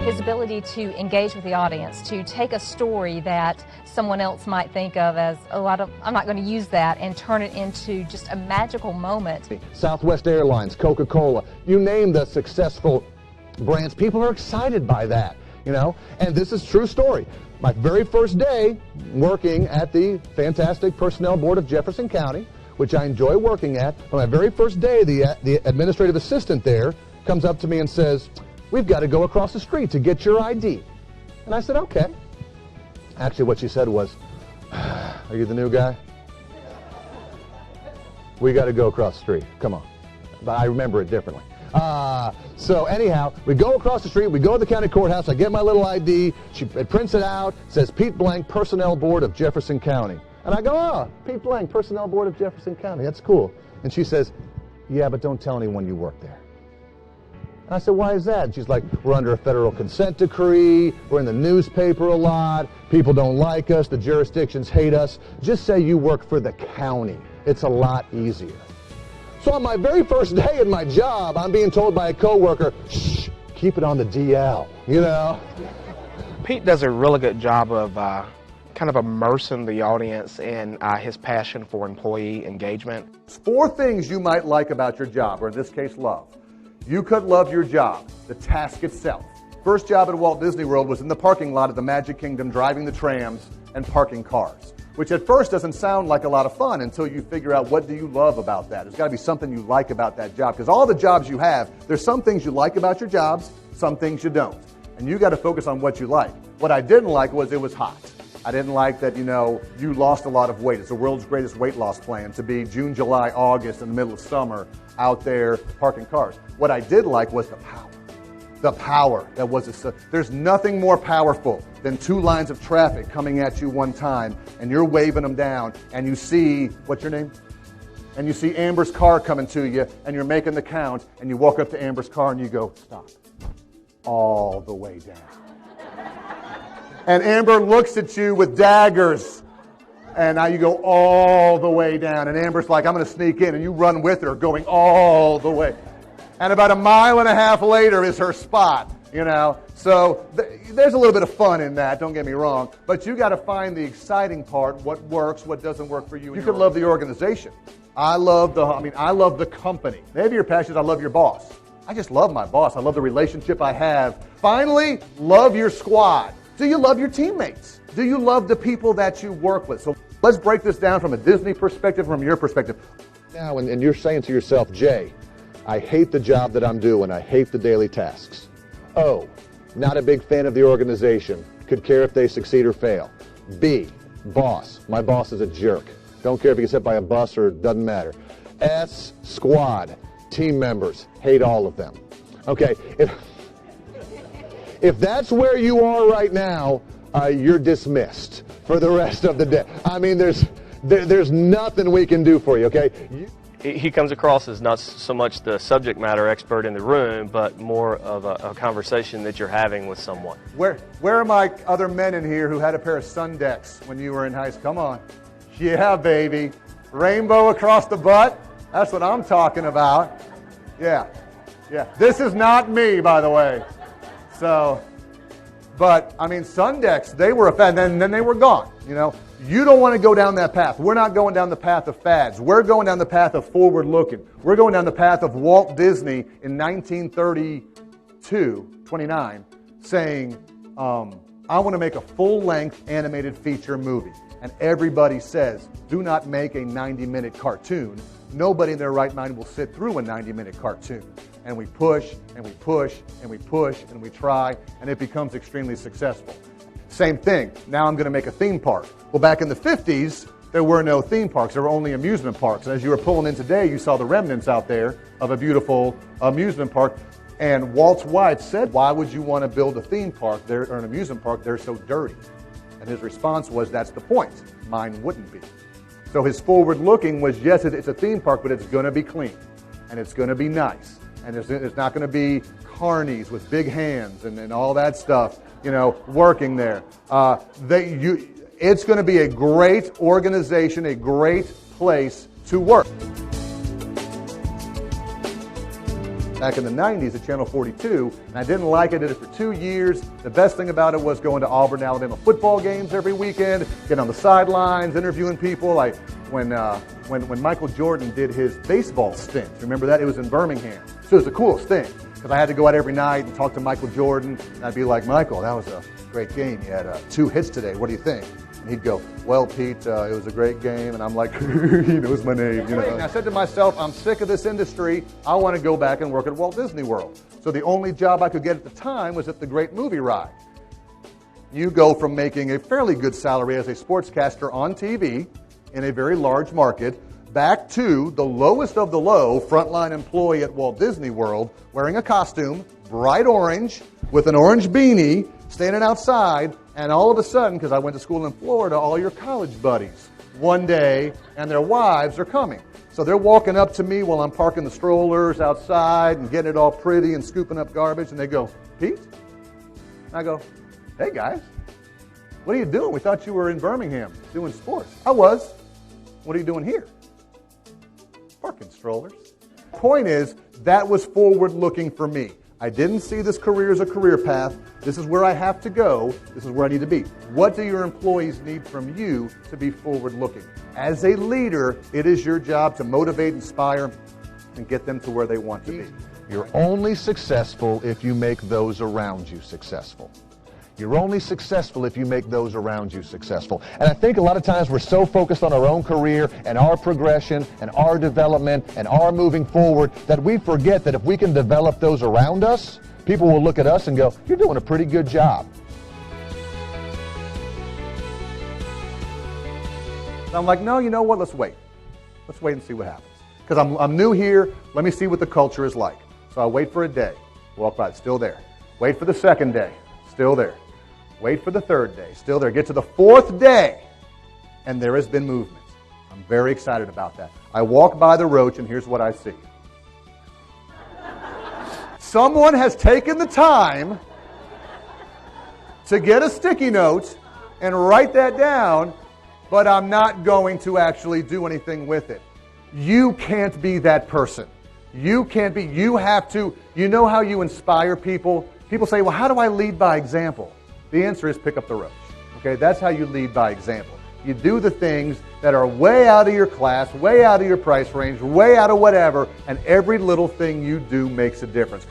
His ability to engage with the audience, to take a story that someone else might think of as, oh, I'm not going to use that, and turn it into just a magical moment. Southwest Airlines, Coca-Cola, you name the successful brands, people are excited by that, you know, and this is true story. My very first day working at the fantastic Personnel Board of Jefferson County, which I enjoy working at, on my very first day, the administrative assistant there comes up to me and says, we've got to go across the street to get your ID. And I said, okay. Actually, what she said was, are you the new guy? We got to go across the street. Come on. But I remember it differently. So anyhow, we go across the street, we go to the county courthouse, I get my little ID, it prints it out, says Pete Blank, Personnel Board of Jefferson County. And I go, oh, Pete Blank, Personnel Board of Jefferson County, that's cool. And she says, yeah, but don't tell anyone you work there. And I said, why is that? And she's like, we're under a federal consent decree, we're in the newspaper a lot, people don't like us, the jurisdictions hate us. Just say you work for the county. It's a lot easier. So on my very first day in my job, I'm being told by a coworker, shh, keep it on the DL, you know? Pete does a really good job of kind of immersing the audience in his passion for employee engagement. 4 things you might like about your job, or in this case, love. You could love your job, the task itself. First job at Walt Disney World was in the parking lot of the Magic Kingdom, driving the trams and parking cars, which at first doesn't sound like a lot of fun until you figure out what do you love about that. There's got to be something you like about that job, because all the jobs you have, there's some things you like about your jobs, some things you don't. And you got to focus on what you like. What I didn't like was it was hot. I didn't like that, you know, you lost a lot of weight. It's the world's greatest weight loss plan to be June, July, August in the middle of summer out there parking cars. What I did like was the power. The power that was, there's nothing more powerful than 2 lines of traffic coming at you one time and you're waving them down and you see, what's your name? And you see Amber's car coming to you and you're making the count and you walk up to Amber's car and you go, stop, all the way down. And Amber looks at you with daggers. And now you go all the way down. And Amber's like, I'm going to sneak in. And you run with her going all the way. And about 1.5 miles later is her spot, you know. So there's a little bit of fun in that, don't get me wrong. But you got to find the exciting part, what works, what doesn't work for you. You could love the organization. I love the company. Maybe your passion is I love your boss. I just love my boss. I love the relationship I have. Finally, love your squad. Do you love your teammates? Do you love the people that you work with? So let's break this down from a Disney perspective, from your perspective. Now, and you're saying to yourself, Jay, I hate the job that I'm doing. I hate the daily tasks. O, not a big fan of the organization. Could care if they succeed or fail. B, boss. My boss is a jerk. Don't care if he gets hit by a bus or it doesn't matter. S, squad. Team members. Hate all of them. Okay. If that's where you are right now, you're dismissed for the rest of the day. I mean, there's nothing we can do for you, okay? He comes across as not so much the subject matter expert in the room, but more of a conversation that you're having with someone. Where are my other men in here who had a pair of Sundex when you were in high school? Come on. Yeah, baby. Rainbow across the butt. That's what I'm talking about. Yeah. Yeah. This is not me, by the way. So, but, I mean, Sundex, they were a fad, and then they were gone, you know. You don't want to go down that path. We're not going down the path of fads. We're going down the path of forward-looking. We're going down the path of Walt Disney in 1932, saying, I want to make a full-length animated feature movie. And everybody says, do not make a 90-minute cartoon. Nobody in their right mind will sit through a 90-minute cartoon. And we push, and we push, and we push, and we try, and it becomes extremely successful. Same thing. Now I'm going to make a theme park. Well, back in the 50s, there were no theme parks. There were only amusement parks. And as you were pulling in today, you saw the remnants out there of a beautiful amusement park. And Walt's wife said, why would you want to build a theme park there, or an amusement park? They're so dirty. And his response was, that's the point. Mine wouldn't be. So his forward-looking was, yes, it's a theme park, but it's going to be clean. And it's going to be nice. And there's not going to be carnies with big hands and all that stuff, you know, working there. It's going to be a great organization, a great place to work. back in the 90s at Channel 42, and I didn't like it. I did it for 2 years. The best thing about it was going to Auburn, Alabama football games every weekend, getting on the sidelines, interviewing people. Like when Michael Jordan did his baseball stint, remember that? It was in Birmingham. So it was the coolest thing, because I had to go out every night and talk to Michael Jordan, and I'd be like, Michael, that was a great game. You had 2 hits today. What do you think? And he'd go, well, Pete, it was a great game. And I'm like, he knows my name. You know? And I said to myself, I'm sick of this industry. I want to go back and work at Walt Disney World. So the only job I could get at the time was at the Great Movie Ride. You go from making a fairly good salary as a sportscaster on TV in a very large market back to the lowest of the low frontline employee at Walt Disney World wearing a costume, bright orange, with an orange beanie, standing outside, and all of a sudden, because I went to school in Florida, all your college buddies, one day, and their wives are coming. So they're walking up to me while I'm parking the strollers outside and getting it all pretty and scooping up garbage, and they go, Pete? And I go, hey guys, what are you doing? We thought you were in Birmingham doing sports. I was. What are you doing here? Parking strollers. Point is, that was forward looking for me. I didn't see this career as a career path. This is where I have to go. This is where I need to be. What do your employees need from you to be forward-looking? As a leader, it is your job to motivate, inspire, and get them to where they want to be. You're only successful if you make those around you successful. You're only successful if you make those around you successful. And I think a lot of times we're so focused on our own career and our progression and our development and our moving forward that we forget that if we can develop those around us, people will look at us and go, you're doing a pretty good job. And I'm like, no, you know what? Let's wait. Let's wait and see what happens. Because I'm new here. Let me see what the culture is like. So I wait for a day. Walk by, it's still there. Wait for the second day. Still there. Wait for the third day. Still there. Get to the fourth day, and there has been movement. I'm very excited about that. I walk by the roach, and here's what I see. Someone has taken the time to get a sticky note and write that down, but I'm not going to actually do anything with it. You can't be that person. You can't be. You have to. You know how you inspire people? People say, well, how do I lead by example? The answer is pick up the roach. Okay, that's how you lead by example. You do the things that are way out of your class, way out of your price range, way out of whatever, and every little thing you do makes a difference.